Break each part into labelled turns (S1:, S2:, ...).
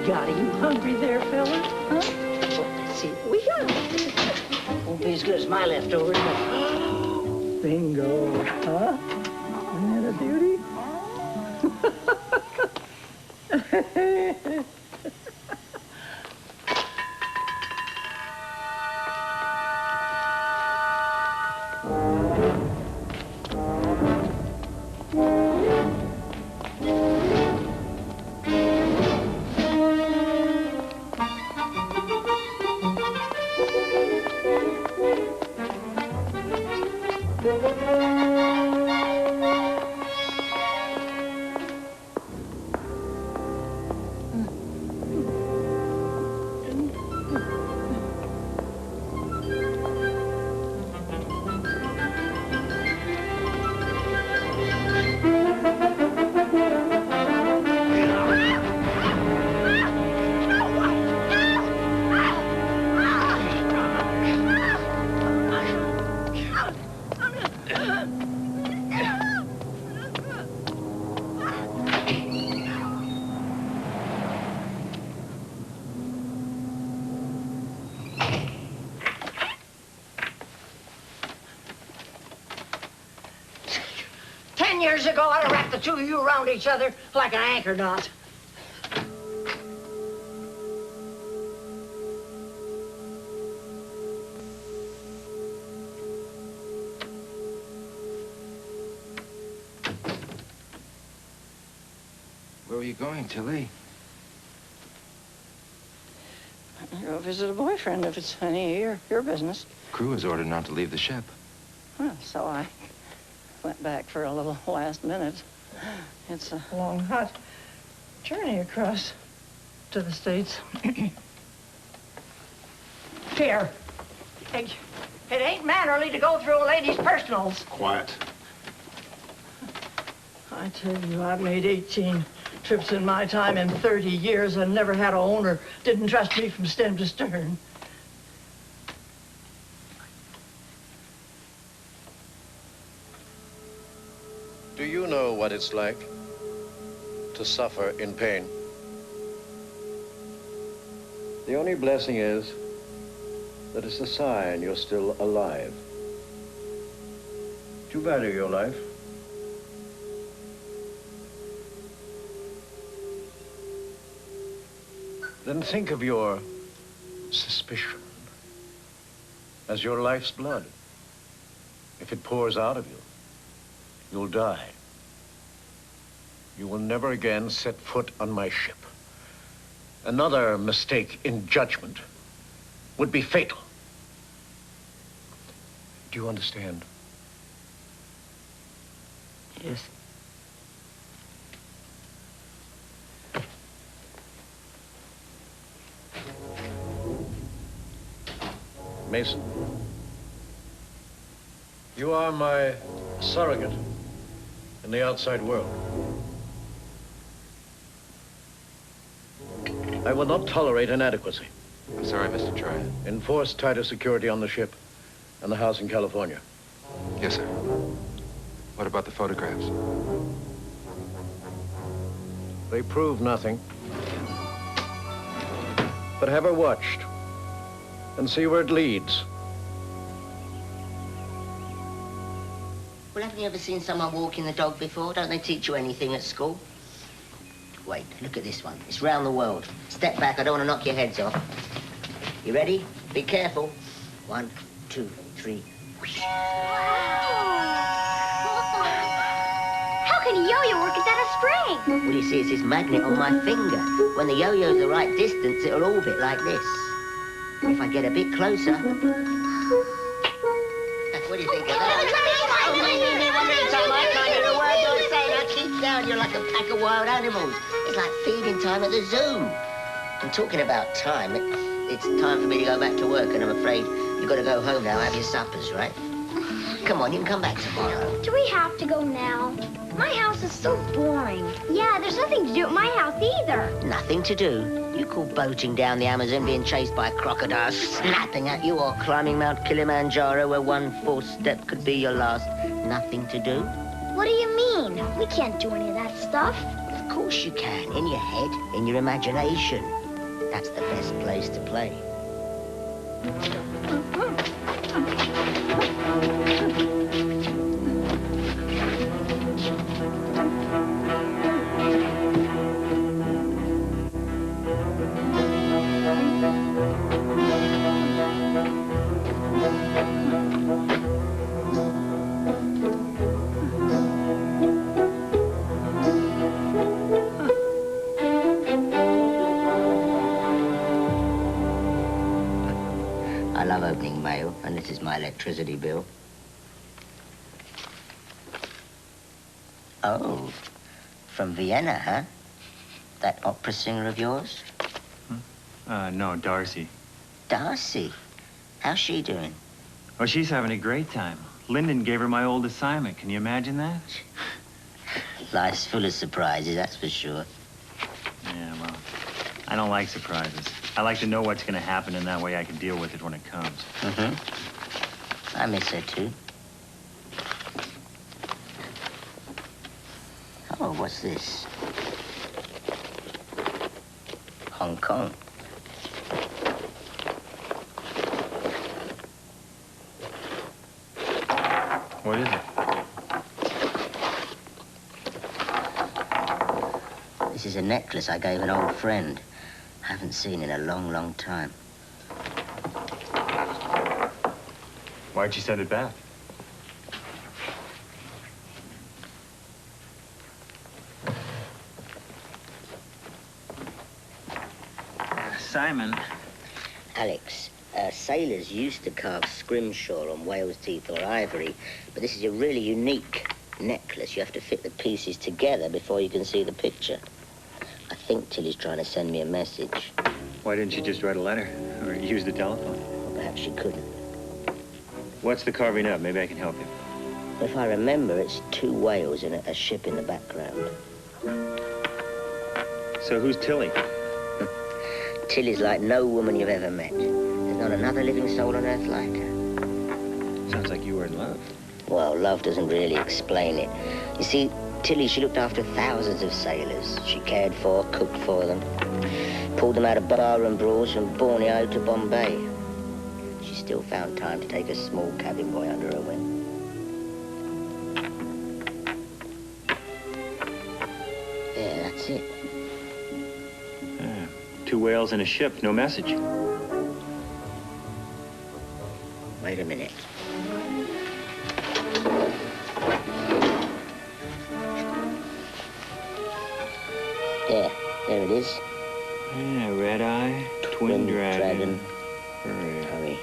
S1: got? Are you hungry there, fella? Huh? Well, let's see what we got. Won't be as good as my leftovers, but... Bingo, huh? Isn't that a beauty? Years ago, I'd have wrapped the two of you around each other like an anchor knot.
S2: Where are you going, Tilly?
S1: Go visit a boyfriend if it's any of your business.
S2: Crew is ordered not to leave the ship.
S1: Well, so I went back for a little last minute. It's a long, hot journey across to the States. Here. It ain't mannerly to go through a lady's personals.
S3: Quiet.
S1: I tell you, I've made 18 trips in my time in 30 years and never had a owner didn't trust me from stem to stern.
S4: Do you know what it's like to suffer in pain? The only blessing is that it's a sign you're still alive. Do you value your life? Then think of your suspicion as your life's blood. If it pours out of you, you'll die. You will never again set foot on my ship. Another mistake in judgment would be fatal. Do you understand?
S1: Yes.
S4: Mason, you are my surrogate in the outside world. I will not tolerate inadequacy.
S2: I'm sorry, Mr. Troyan.
S4: Enforce tighter security on the ship and the house in California.
S2: Yes, sir. What about the photographs?
S4: They prove nothing. But have her watched and see where it leads.
S5: Well, haven't you ever seen someone walking the dog before? Don't they teach you anything at school? Wait, look at this one. It's round the world. Step back, I don't want to knock your heads off. You ready? Be careful. 1, 2, 3.
S6: How can a yo-yo work without a spring?
S5: Well, you see, it's this magnet on my finger. When the yo-yo's the right distance, it'll orbit like this. If I get a bit closer... What do you think of that? Every time I can't hear a word you're saying, I keep down. You're like a pack of wild animals. It's like feeding time at the zoo. I'm talking about time. It's time for me to go back to work, and I'm afraid you've got to go home now, have your suppers, right? Come on, you can come back tomorrow.
S6: Do we have to go now? My house is so boring. Yeah, there's nothing to do at my house either.
S5: Nothing to do? You call boating down the Amazon, being chased by crocodiles, snapping at you, or climbing Mount Kilimanjaro where one false step could be your last? Nothing to do?
S6: What do you mean? We can't do any of that stuff.
S5: Of course you can, in your head, in your imagination. That's the best place to play. I love opening mail, and this is my electricity bill. Oh, from Vienna, huh? That opera singer of yours?
S3: No, Darcy.
S5: Darcy? How's she doing?
S3: Oh, she's having a great time. Lyndon gave her my old assignment. Can you imagine that?
S5: Life's full of surprises, that's for sure.
S3: Yeah, well, I don't like surprises. I like to know what's going to happen, and that way I can deal with it when it comes.
S5: Mm-hmm. I miss her, too. Oh, what's this? Hong Kong.
S3: What is it?
S5: This is a necklace I gave an old friend. Haven't seen in a long, long time.
S3: Why'd you send it back? Simon.
S5: Alex, sailors used to carve scrimshaw on whale's teeth or ivory, but this is a really unique necklace. You have to fit the pieces together before you can see the picture. I think Tilly's trying to send me a message.
S3: Why didn't she just write a letter or use the telephone?
S5: Or perhaps she couldn't.
S3: What's the carving up? Maybe I can help you.
S5: If I remember, it's two whales and a ship in the background.
S3: So who's Tilly?
S5: Tilly's like no woman you've ever met. There's not another living soul on earth like her.
S3: Sounds like you were in love.
S5: Well, love doesn't really explain it. You see, Tilly, she looked after thousands of sailors. She cared for, cooked for them, pulled them out of bar and brawls from Borneo to Bombay. She still found time to take a small cabin boy under her wing. Yeah, that's it.
S3: Two whales and a ship, no message.
S5: Wait a minute. There it is.
S3: Yeah, red eye, twin dragon.
S5: Hurry.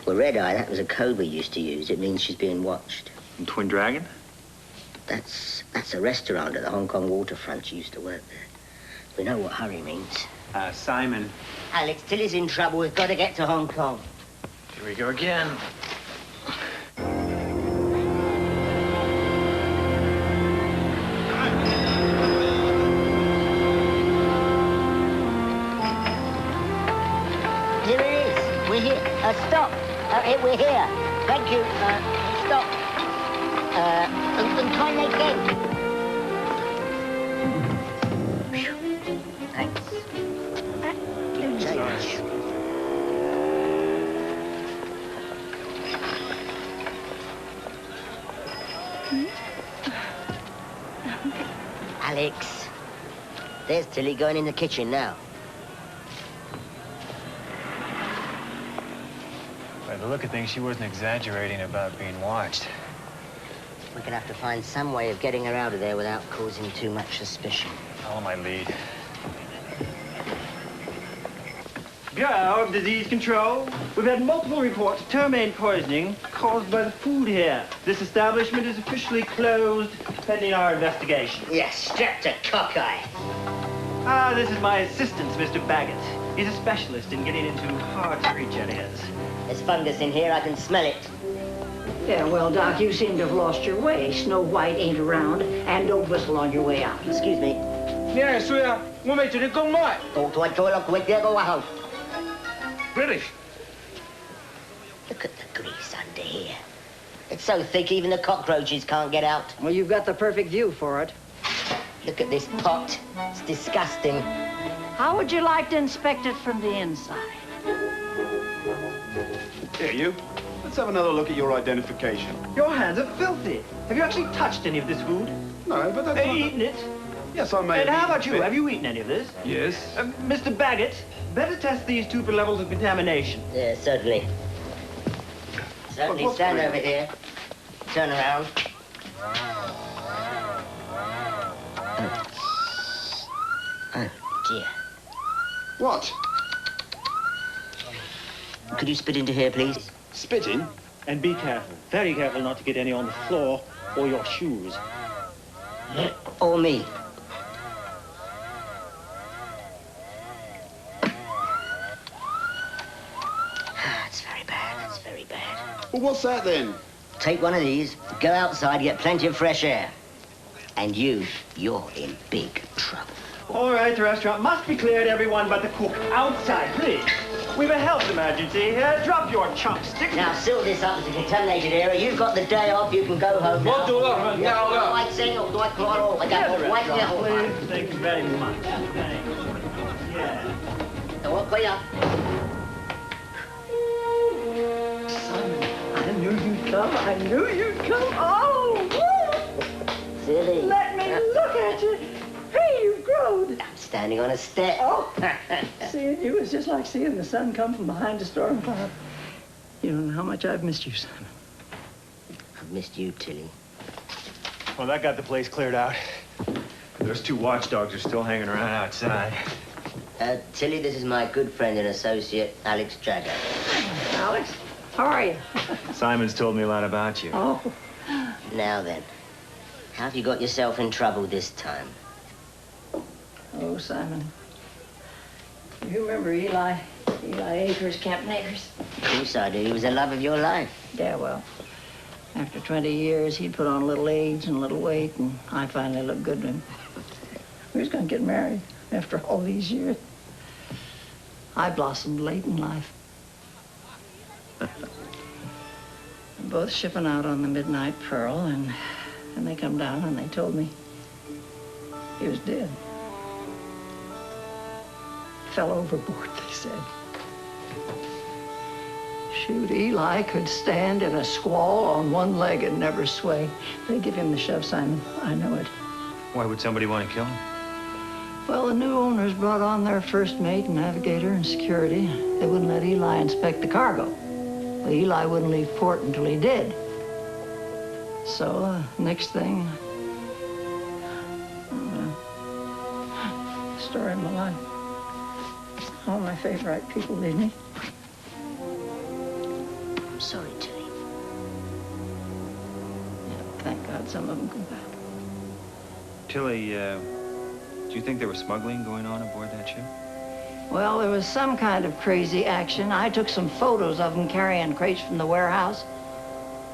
S5: Well, red eye, that was a code we used to use. It means she's being watched.
S3: And twin dragon?
S5: That's a restaurant at the Hong Kong waterfront. She used to work there. We know what hurry means.
S3: Simon.
S5: Alex, Tilly's in trouble. We've got to get to Hong Kong.
S3: Here we go again.
S5: Here it is. We're here. Stop. We're here. Thank you. Stop. And try again. Thanks. Change. Alex, there's Tilly going in the kitchen now.
S3: By the look of things, she wasn't exaggerating about being watched.
S5: We're gonna have to find some way of getting her out of there without causing too much suspicion.
S3: Follow my lead. Bureau of Disease Control. We've had multiple reports of ptomaine poisoning caused by the food here. This establishment is officially closed pending our investigation.
S5: Yes, strapped a cockeye.
S3: This is my assistant, Mr. Baggett. He's a specialist in getting into hard-to-reach areas.
S5: There's fungus in here, I can smell it.
S1: Yeah, well, Doc, you seem to have lost your way. Snow White ain't around, and don't whistle on your way out.
S5: Excuse me.
S4: British.
S5: Look at the grease under here. It's so thick even the cockroaches can't get out.
S1: Well, you've got the perfect view for it.
S5: Look at this pot. It's disgusting.
S1: How would you like to inspect it from the inside?
S7: Here, you. Let's have another look at your identification.
S3: Your hands are filthy. Have you actually touched any of this food?
S7: No, but that's not...
S3: Eaten it?
S7: Yes, I may
S3: And
S7: have
S3: how
S7: eaten
S3: about you?
S7: a bit.
S3: Have you eaten any of this?
S7: Yes.
S3: Mr. Baggett, better test these two for levels of contamination.
S5: Yeah, certainly. Certainly,
S7: what's
S5: stand
S7: going
S5: over here. Turn around. Oh, dear.
S7: What?
S5: Could you spit into here, please?
S7: Spitting?
S3: And be careful, very careful not to get any on the floor or your shoes.
S5: Or me. That's very bad, that's very bad.
S7: Well, what's that then?
S5: Take one of these, go outside, get plenty of fresh air. And you're in big trouble.
S3: All right, the restaurant must be cleared, everyone but the cook. Outside, please. We've a health emergency here. Drop your chopsticks.
S5: Now, seal this up as a contaminated area. You've got the day off. You can go home now. White thing or white claw. I got
S3: Yes,
S5: white
S3: please. Thank you very much. Thank you. Yeah. Simon, I knew you'd come. I knew you'd come. Oh,
S5: Silly.
S1: Let me look at you. Hey, you've grown.
S5: I'm standing on a step.
S1: Oh, seeing you is just like seeing the sun come from behind a storm cloud. You don't know how much I've missed you, Simon.
S5: I've missed you, Tilly.
S3: Well, that got the place cleared out. Those two watchdogs are still hanging around outside.
S5: Tilly, this is my good friend and associate, Alex Jagger.
S1: Alex, how are you?
S3: Simon's told me a lot about you.
S1: Oh,
S5: Now then, how have you got yourself in trouble this time?
S1: oh, Simon. You remember Eli Akers, Camp Neighbors?
S5: Of course I do. He was the love of your life.
S1: Yeah, well, after 20 years, he'd put on a little age and a little weight, and I finally looked good to him. We was gonna get married after all these years. I blossomed late in life. Both shipping out on the Midnight Pearl, and they come down and they told me he was dead. Fell overboard, they said. Shoot, Eli could stand in a squall on one leg and never sway. They give him the shove, Simon. I know it.
S2: Why would somebody want to kill him?
S1: Well, the new owners brought on their first mate, navigator, and security. They wouldn't let Eli inspect the cargo. But Eli wouldn't leave port until he did. So, next thing, story of my life. All my favorite people leave me.
S5: I'm sorry, Tilly.
S1: Yeah, thank God some of them come back.
S2: Tilly, do you think there was smuggling going on aboard that ship?
S1: Well, there was some kind of crazy action. I took some photos of them carrying crates from the warehouse.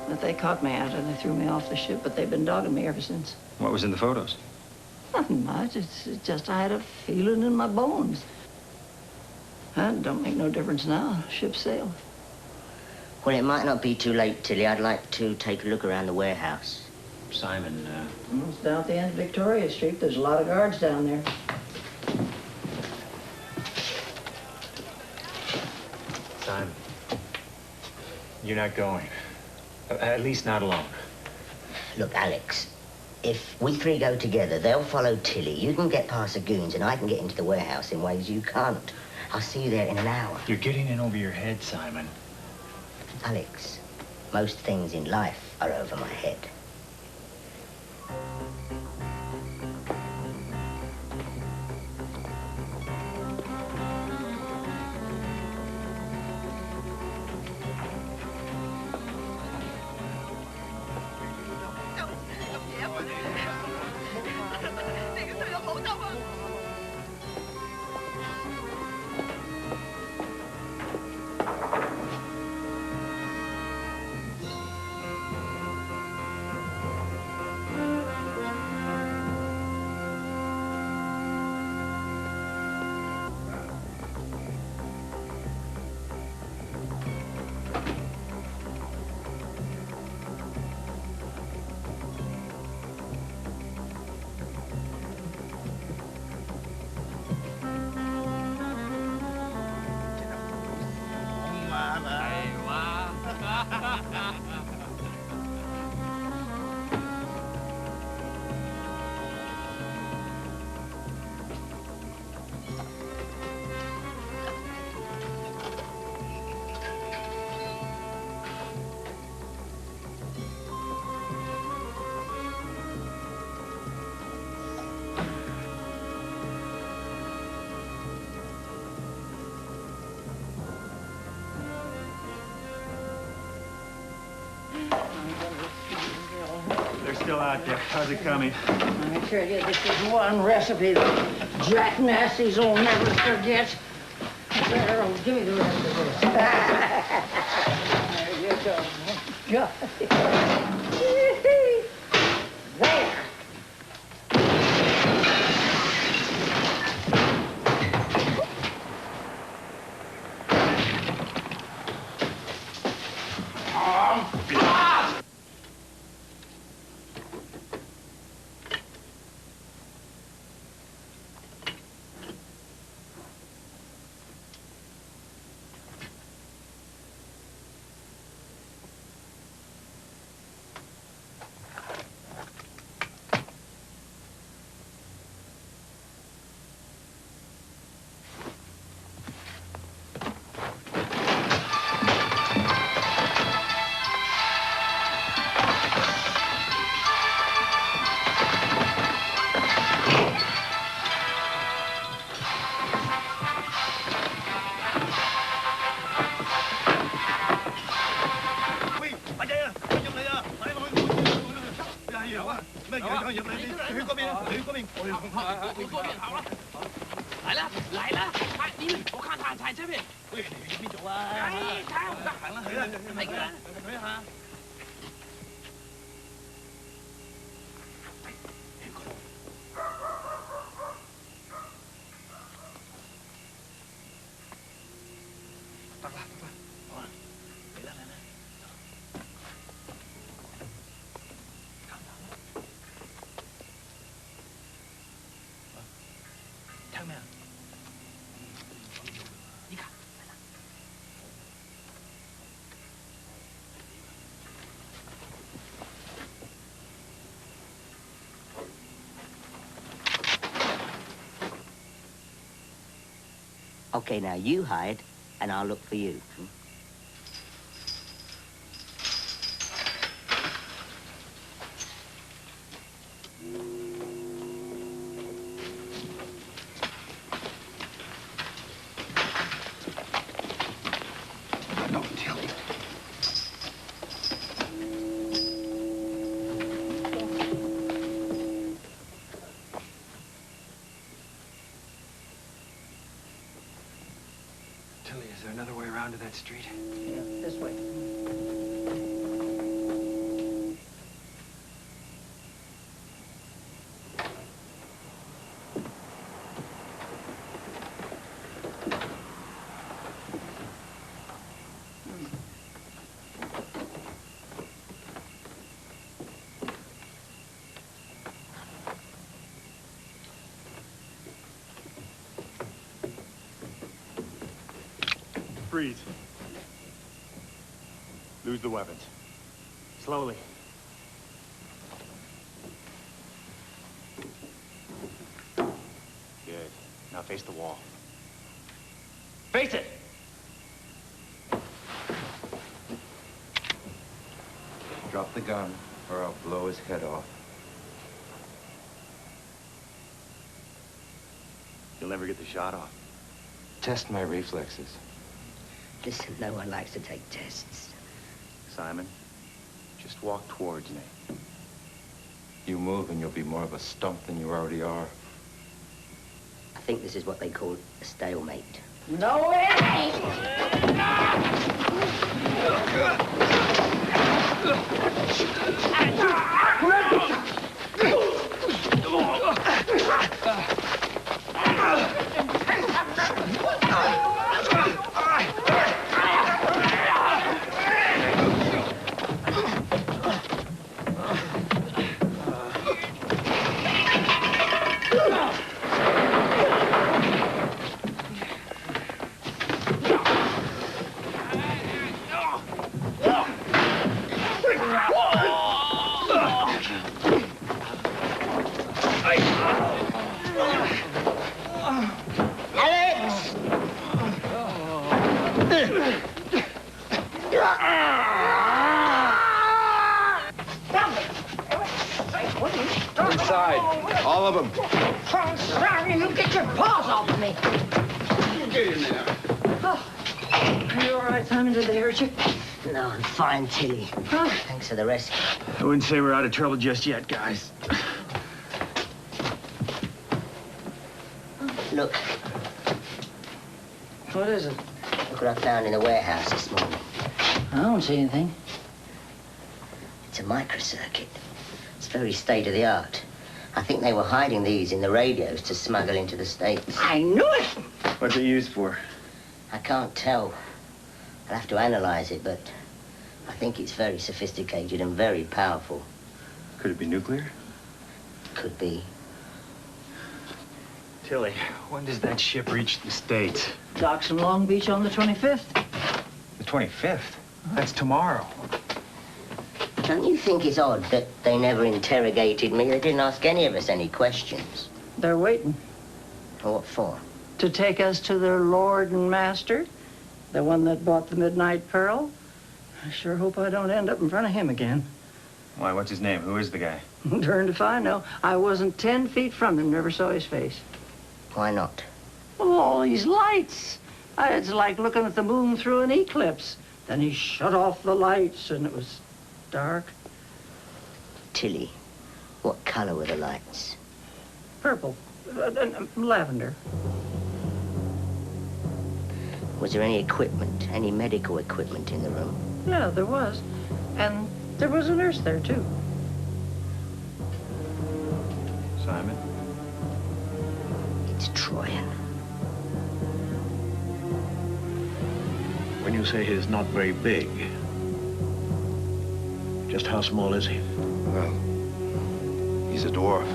S1: But they caught me out and they threw me off the ship, but they've been dogging me ever since.
S2: What was in the photos?
S1: Nothing much. It's just I had a feeling in my bones. That don't make no difference now. Ship sailed.
S5: Well, it might not be too late, Tilly. I'd like to take a look around the warehouse.
S2: Simon,
S1: It's down at the end of Victoria Street. There's a lot of guards down there.
S2: Simon, you're not going. At least not alone.
S5: Look, Alex, if we three go together, they'll follow Tilly. You can get past the goons, and I can get into the warehouse in ways you can't. I'll see you there in an hour.
S2: You're getting in over your head, Simon.
S5: Alex, most things in life are over my head.
S3: still out there. How's it coming?
S1: I tell you, this is one recipe that Jack Nasty's will never forget. There, give me the rest of this. There you go. There.
S5: Okay, now you hide, and I'll look for you.
S2: Is there another way around to that street?
S1: Yeah, this way.
S7: Freeze. Lose the weapons.
S3: Slowly.
S7: Good. Now face the wall.
S3: Face it!
S2: Drop the gun, or I'll blow his head off.
S7: You'll never get the shot off.
S2: Test my reflexes.
S5: Listen, no one likes to take tests.
S2: Simon, just walk towards me. You move and you'll be more of a stump than you already are.
S5: I think this is what they call a stalemate.
S1: No, it ain't!
S7: Inside. All of them.
S1: You get your paws off of me.
S7: Get in there.
S1: Oh. Are you all right, Simon? Did they hurt you?
S5: No, I'm fine, Tilly. Thanks for the rescue.
S3: I wouldn't say we're out of trouble just yet, guys.
S5: Look.
S1: What is it?
S5: Look what I found in the warehouse this morning.
S1: I don't see anything.
S5: It's a microcircuit. It's very state-of-the-art. I think they were hiding these in the radios to smuggle into the States.
S1: I knew it!
S3: What's it used for?
S5: I can't tell. I'll have to analyze it, but I think it's very sophisticated and very powerful.
S3: Could it be nuclear?
S5: Could be.
S3: Tilly, when does that ship reach the States?
S1: Docks in Long Beach on the 25th.
S3: The 25th? That's tomorrow.
S5: Don't you think it's odd that they never interrogated me? They didn't ask any of us any questions.
S1: They're waiting
S5: What for?
S1: to take us to their lord and master, the one that bought the Midnight Pearl. I sure hope I don't end up in front of him again.
S3: Why, what's his name? Who is the guy?
S1: Darned if I know. I wasn't 10 feet from him, never saw his face.
S5: Why not?
S1: Well, all these lights. It's like looking at the moon through an eclipse. Then he shut off the lights, and it was dark.
S5: Tilly, what color were the lights?
S1: Purple. Lavender.
S5: Was there any equipment, any medical equipment in the room?
S1: Yeah, there was. And there was a nurse there, too.
S3: Simon?
S5: It's Troyan.
S4: When you say he's not very big, just how small is he?
S2: Well, he's a dwarf.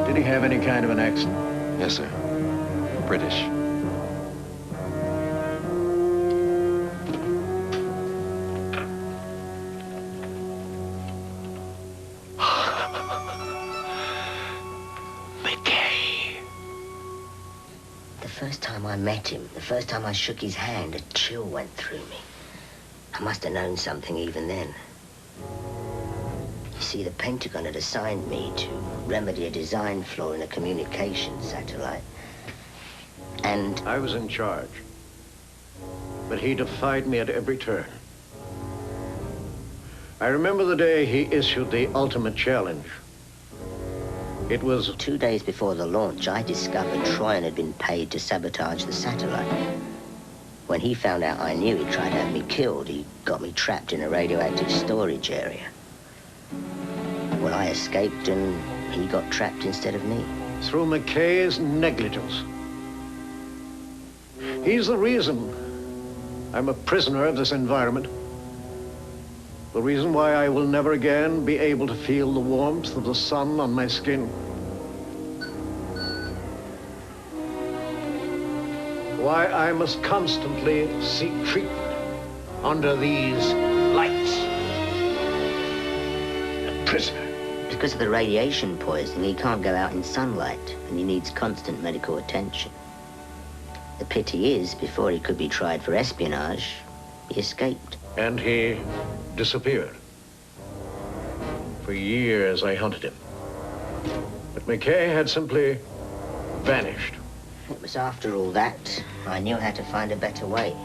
S4: Did he have any kind of an accent?
S2: Yes, sir. British.
S4: McKay.
S5: The first time I met him, the first time I shook his hand, a chill went through me. I must have known something even then. You see, the Pentagon had assigned me to remedy a design flaw in a communications satellite. And
S4: I was in charge, but he defied me at every turn. I remember the day he issued the ultimate challenge. It was
S5: 2 days before the launch, I discovered Troyan had been paid to sabotage the satellite. When he found out I knew, he tried to have me killed. He got me trapped in a radioactive storage area. Well, I escaped and he got trapped instead of me.
S4: through McKay's negligence. He's the reason I'm a prisoner of this environment. The reason why I will never again be able to feel the warmth of the sun on my skin. Why I must constantly seek treatment under these lights. A prisoner.
S5: Because of the radiation poisoning, he can't go out in sunlight, and he needs constant medical attention. The pity is, before he could be tried for espionage, he escaped.
S4: And he disappeared. For years, I hunted him. But McKay had simply vanished.
S5: It was after all that, I knew how to find a better way.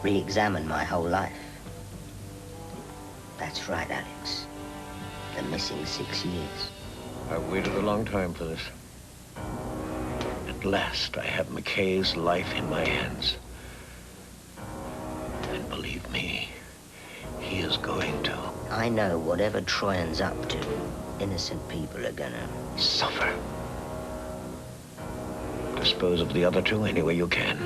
S5: Re-examine my whole life. That's right, Alex. The missing 6 years.
S4: I've waited a long time for this. At last, I have McKay's life in my hands. And believe me, he is going to
S5: I know whatever Troyan's up to, innocent people are gonna
S4: suffer. Dispose of the other two any way you can.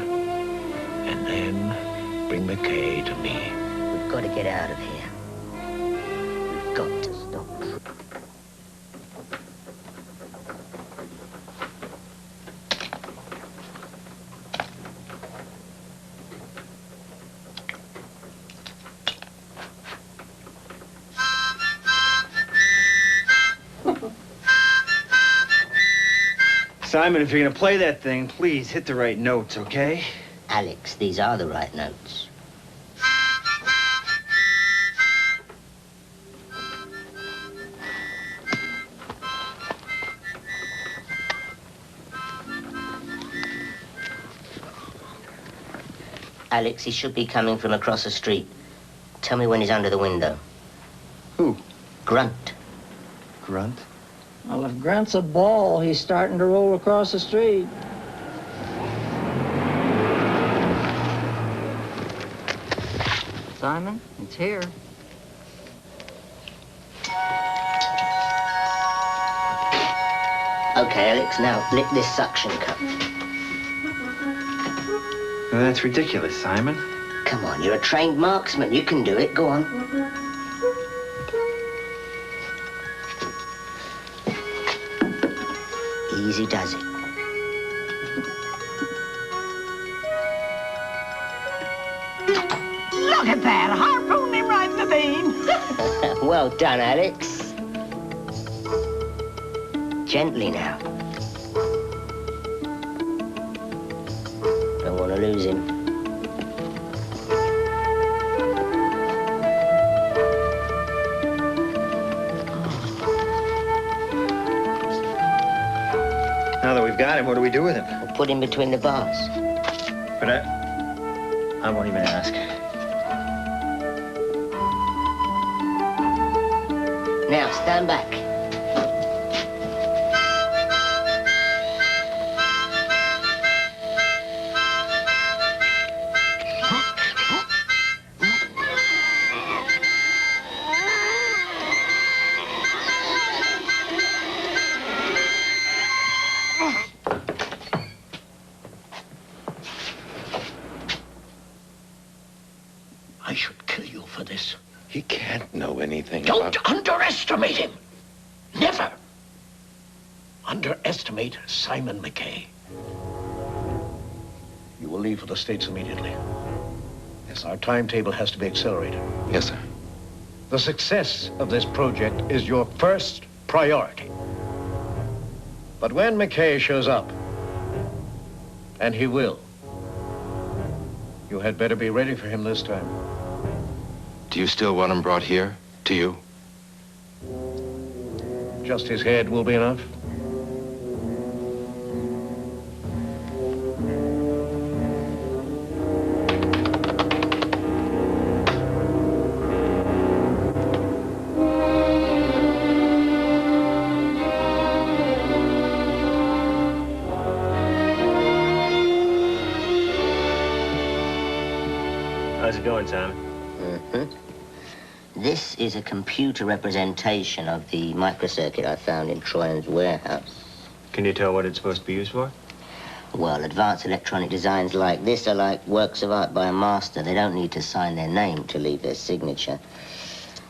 S4: And then bring McKay to me.
S5: We've got to get out of here. We've got to stop.
S3: Simon, if you're gonna play that thing, please hit the right notes, okay?
S5: Alex, these are the right notes. Alex, he should be coming from across the street. Tell me when he's under the window.
S2: Who?
S5: Grunt.
S2: Grunt?
S1: Well, if Grunt's a ball, he's starting to roll across the street. Simon, it's here.
S5: Okay, Alex, now lick this suction cup.
S2: Well, that's ridiculous, Simon.
S5: Come on, you're a trained marksman. You can do it. Go on. Easy does it.
S1: Look at that! Harpoon him right in the vein.
S5: Well done, Alex. Gently now. Don't want to lose him.
S3: Now that we've got him, what do we do with him?
S5: We'll put him between the bars.
S3: But I won't even ask.
S5: Now, stand back.
S4: I should kill you for this.
S2: He can't know anything
S4: Don't
S2: about...
S4: underestimate him. Never underestimate Simon McKay. You will leave for the States immediately. Yes, our timetable has to be accelerated.
S2: Yes, sir.
S4: The success of this project is your first priority. But when McKay shows up, and he will, you had better be ready for him this time.
S2: Do you still want him brought here? To you?
S4: Just his head will be enough.
S3: How's it going, Simon?
S5: This is a computer representation of the microcircuit I found in Troyan's warehouse.
S3: Can you tell what it's supposed to be used for?
S5: Well, advanced electronic designs like this are like works of art by a master. They don't need to sign their name to leave their signature.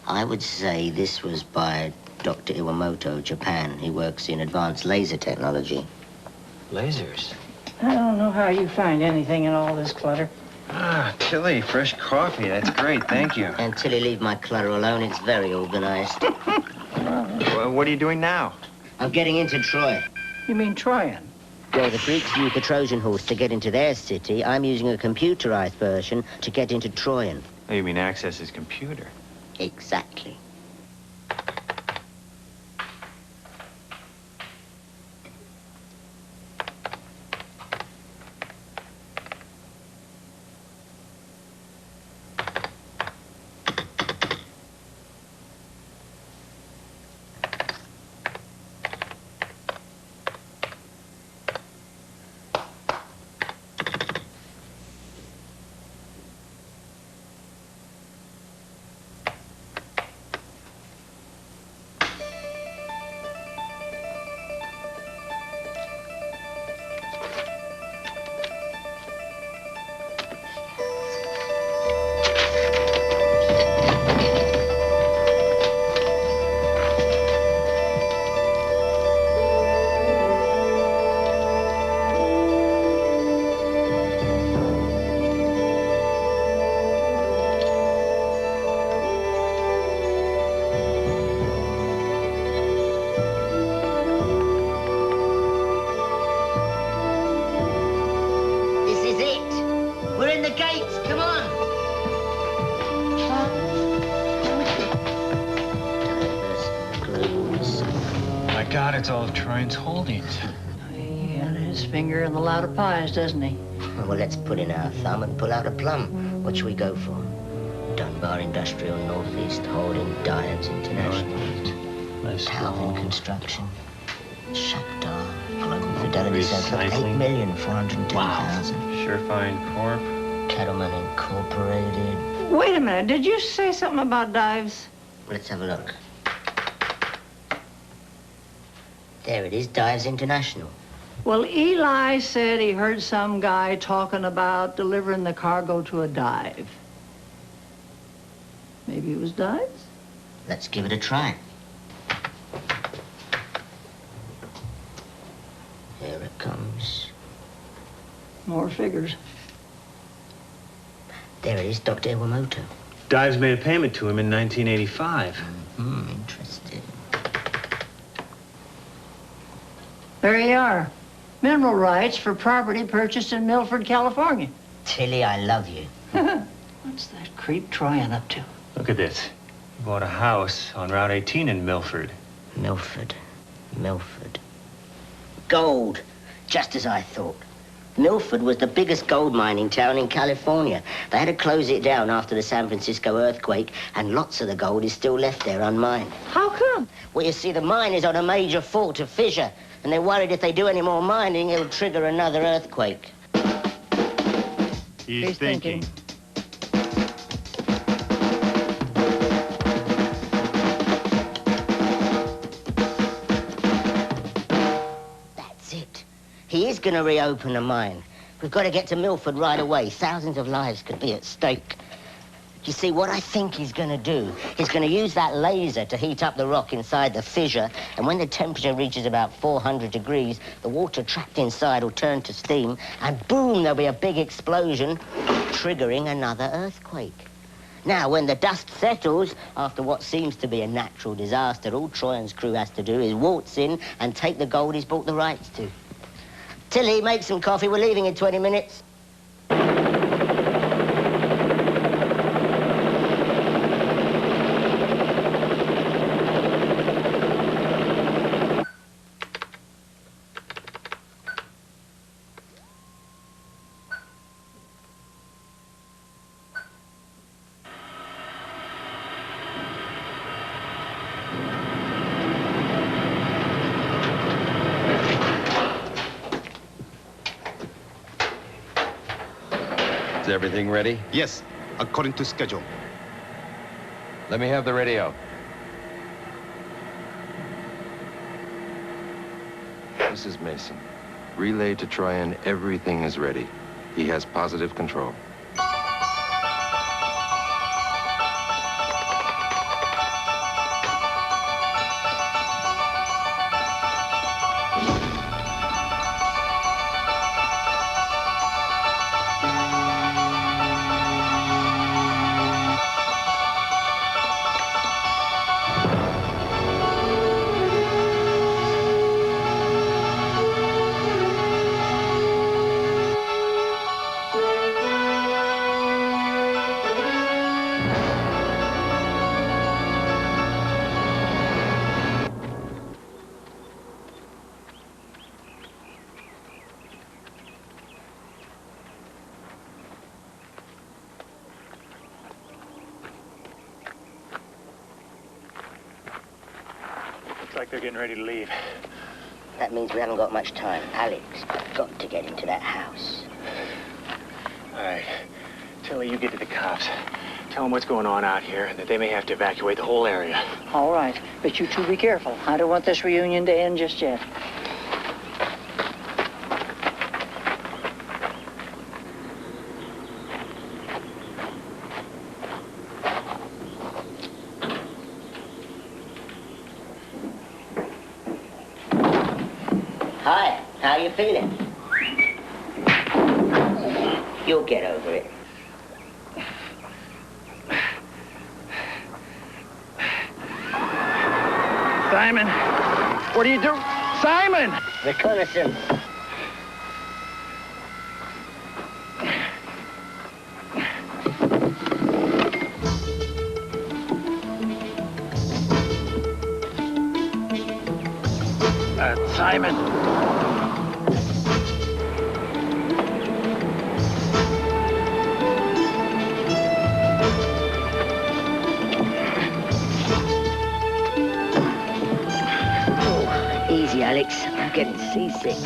S5: I would say this was by Dr. Iwamoto of Japan. He works in advanced laser technology.
S3: Lasers?
S1: I don't know how you find anything in all this clutter.
S3: Ah, Tilly, fresh coffee. That's great, thank you.
S5: Until you leave my clutter alone, it's very organized.
S3: Well, what are you doing now?
S5: I'm getting into Troy.
S1: You mean Troyan?
S5: Where the Greeks used the Trojan horse to get into their city, I'm using a computerized version to get into Troyan.
S3: Oh, you mean access his computer?
S5: Exactly.
S3: God, it's all of Troyan's holdings.
S1: He and his finger in the lot of pies, doesn't he?
S5: Well, let's put in our thumb and pull out a plum. What should we go for? Dunbar Industrial Northeast Holding, Dyers International,
S3: Nice.
S5: Talvin Construction, Shakhtar, Global Fidelity Centre,
S3: Recycling.
S5: 8,410,000.
S3: Surefine Corp.
S5: Cattleman Incorporated.
S1: Wait a minute, did you say something about dives?
S5: Let's have a look. There it is, Dyers International.
S1: Well, Eli said he heard some guy talking about delivering the cargo to a dive. Maybe it was dives?
S5: Let's give it a try. Here it comes.
S1: More figures.
S5: There it is, Dr. Iwamoto.
S3: Dives made a payment to him in 1985.
S5: Interesting.
S1: There you are. Mineral rights for property purchased in Milford, California.
S5: Tilly, I love you.
S1: What's that creep Troyan up to?
S3: Look at this. He bought a house on Route 18 in Milford.
S5: Milford. Gold, just as I thought. Milford was the biggest gold mining town in California. They had to close it down after the San Francisco earthquake, and lots of the gold is still left there unmined.
S1: How come?
S5: Well, you see, the mine is on a major fault, a fissure, and they're worried if they do any more mining, it'll trigger another earthquake.
S3: He's thinking.
S5: That's it. He is going to reopen the mine. We've got to get to Milford right away. Thousands of lives could be at stake. You see, what I think he's going to do, he's going to use that laser to heat up the rock inside the fissure, and when the temperature reaches about 400 degrees, the water trapped inside will turn to steam, and boom, there'll be a big explosion, triggering another earthquake. Now, when the dust settles, after what seems to be a natural disaster, all Troyan's crew has to do is waltz in and take the gold he's bought the rights to. Tilly, make some coffee. We're leaving in 20 minutes.
S2: Is everything ready?
S7: Yes, according to schedule.
S2: Let me have the radio. Mrs. Mason, relay to Troyan everything is ready. He has positive control.
S3: Like they're getting ready to leave.
S5: That means we haven't got much time. Alex, I've got to get into that house.
S3: All right. Tilly, you get to the cops. Tell them what's going on out here and that they may have to evacuate the whole area.
S1: All right, but you two be careful. I don't want this reunion to end just yet.
S5: Hi, how you feeling? You'll get over it.
S3: Simon, what do you do? Simon!
S5: Reconnaissance.
S3: Simon.
S5: getting seasick.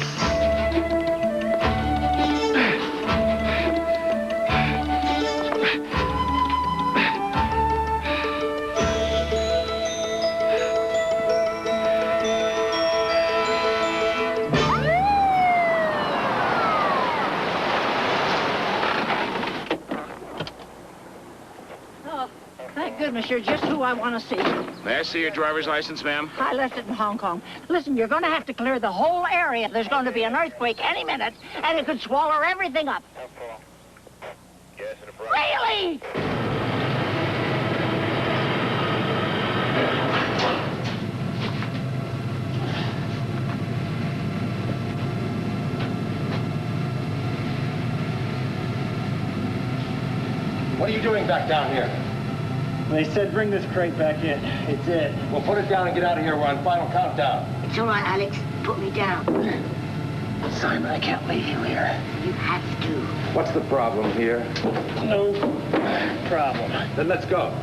S1: Thank goodness you're just who I want to see.
S8: May I see your driver's license, ma'am?
S1: I left it in Hong Kong. Listen, you're going to have to clear the whole area. There's going to be an earthquake any minute, and it could swallow everything up. Really?
S4: What are you doing back down here?
S3: They said bring this crate back in. It's it.
S4: Well, put it down and get out of here. We're on final countdown.
S5: It's all right, Alex. Put me down.
S4: Simon, I can't leave you here.
S5: You have to.
S4: What's the problem here?
S3: No problem.
S4: Then let's go.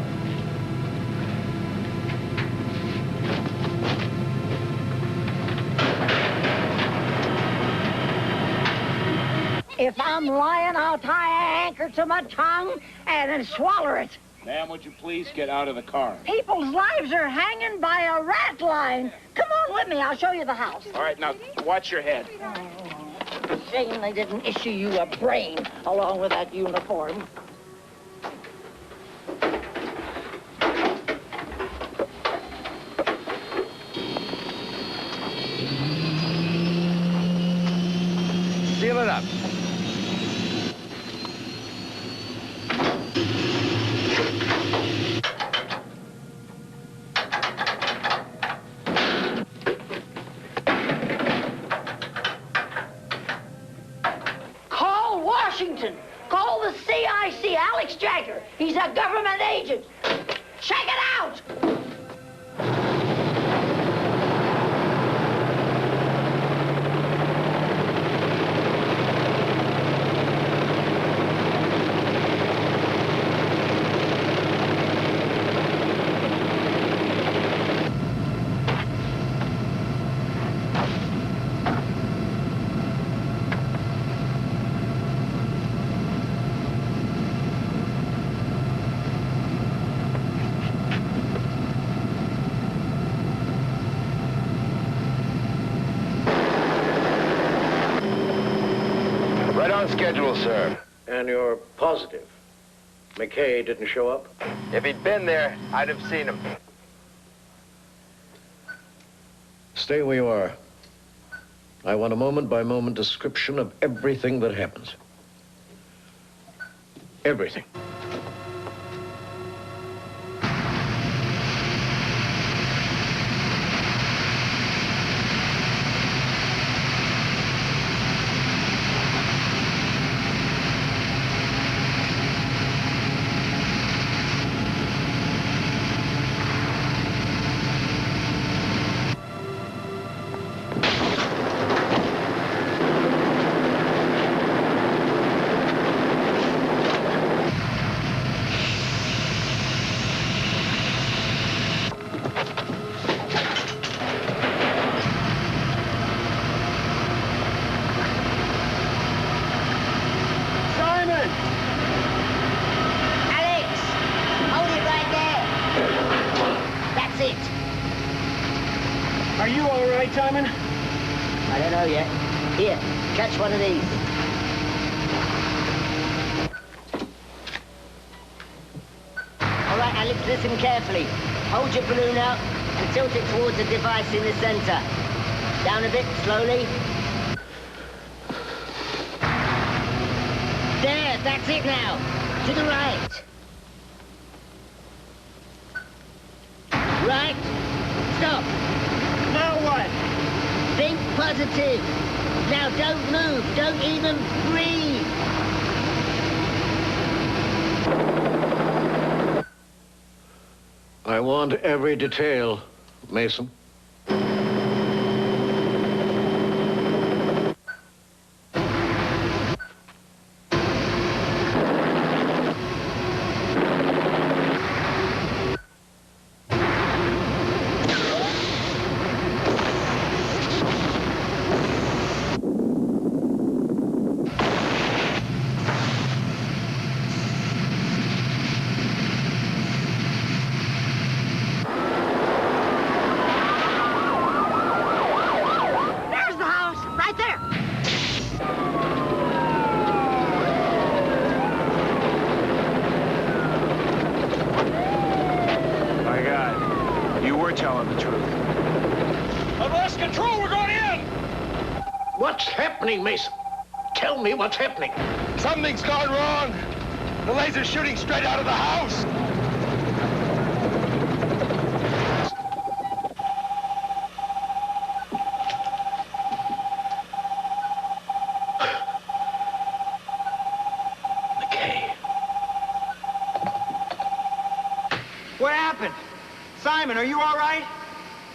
S1: If I'm lying, I'll tie an anchor to my tongue and then swallow it.
S8: Ma'am, would you please get out of the car?
S1: People's lives are hanging by a rat line. Come on with me. I'll show you the house.
S8: All right, now, watch your head.
S1: Shame they didn't issue you a brain along with that uniform.
S2: Seal it up.
S1: Call Washington. Call the CIC, Alex Jagger. He's a government agent. Check it out.
S4: Right on schedule, sir. And you're positive McKay didn't show up?
S2: If he'd been there, I'd have seen him.
S4: Stay where you are. I want a moment-by-moment description of everything that happens. Everything.
S3: Simon?
S5: I don't know yet. Here, catch one of these. All right, Alex, listen carefully. Hold your balloon out and tilt it towards the device in the center. Down a bit, slowly. There, that's it now. To the right. Right. Stop.
S3: Now what?
S5: Think positive. Now don't move. Don't even breathe.
S4: I want every detail, Mason. telling the truth.
S8: I've lost control. We're going in.
S4: What's happening, Mason? Tell me what's happening.
S2: Something's gone wrong. The laser's shooting straight out of the house.
S4: McKay.
S3: What happened? Simon, are you all right?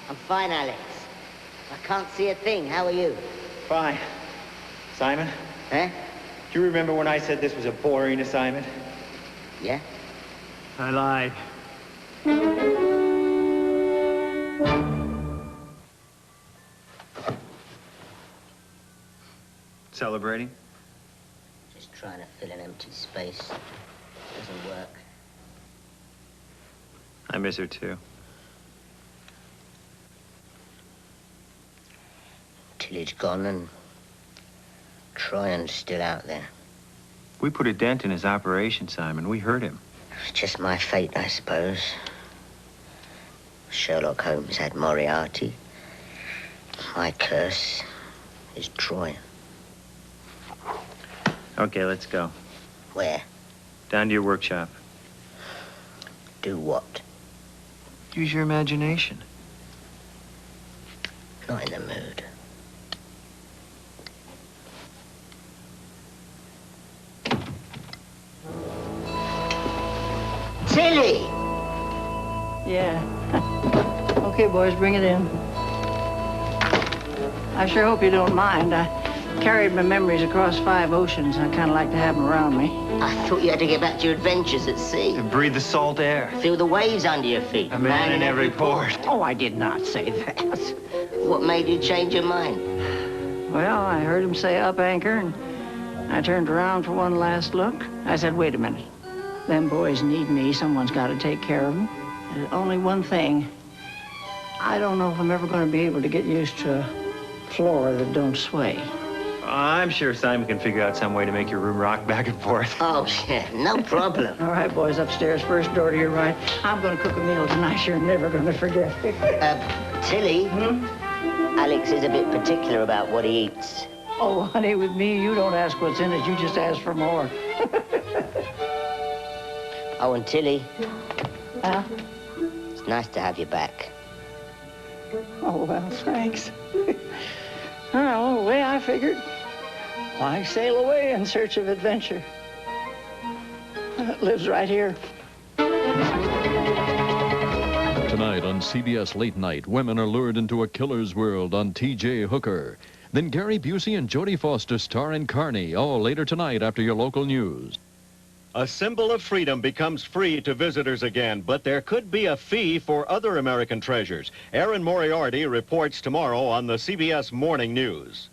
S5: I'm fine, Alex. I can't see a thing. How are you?
S3: Fine. Simon,
S5: Huh?
S3: do you remember when I said this was a boring assignment?
S5: Yeah?
S3: I lied. Celebrating?
S5: Just trying to fill an empty space. Doesn't work.
S3: I miss her too.
S5: Tilly's gone and Troyan's still out there.
S3: We put a dent in his operation, Simon. We hurt him.
S5: It's just my fate, I suppose. Sherlock Holmes had Moriarty. My curse is Troyan.
S3: Okay, let's go.
S5: Where?
S3: Down to your workshop.
S5: Do what?
S3: Use your imagination.
S5: Not in the mood. Tilly!
S1: Yeah. Okay, boys, bring it in. I sure hope you don't mind. I carried my memories across 5 oceans. I kind of like to have them around me.
S5: I thought you had to get back to your adventures at sea.
S3: And breathe the salt air.
S5: Feel the waves under your feet.
S3: A man in every port.
S1: Oh, I did not say that.
S5: What made you change your mind?
S1: Well, I heard him say up anchor, and I turned around for one last look. I said, wait a minute. Them boys need me. Someone's got to take care of them. There's only one thing. I don't know if I'm ever going to be able to get used to a floor that don't sway.
S3: I'm sure Simon can figure out some way to make your room rock back and forth.
S5: Oh, yeah, no problem.
S1: All right, boys, upstairs, first door to your right. I'm going to cook a meal tonight you're never going to forget.
S5: Tilly, Alex is a bit particular about what he eats.
S1: Oh, honey, with me, you don't ask what's in it. You just ask for more.
S5: Oh, and Tilly,
S1: Huh?
S5: it's nice to have you back.
S1: Oh, well, thanks. Well, the way I figured, why sail away in search of adventure? It lives right here.
S9: Tonight on CBS Late Night, women are lured into a killer's world on T.J. Hooker. Then Gary Busey and Jodie Foster star in Carney, all later tonight after your local news.
S10: A symbol of freedom becomes free to visitors again, but there could be a fee for other American treasures. Erin Moriarty reports tomorrow on the CBS Morning News.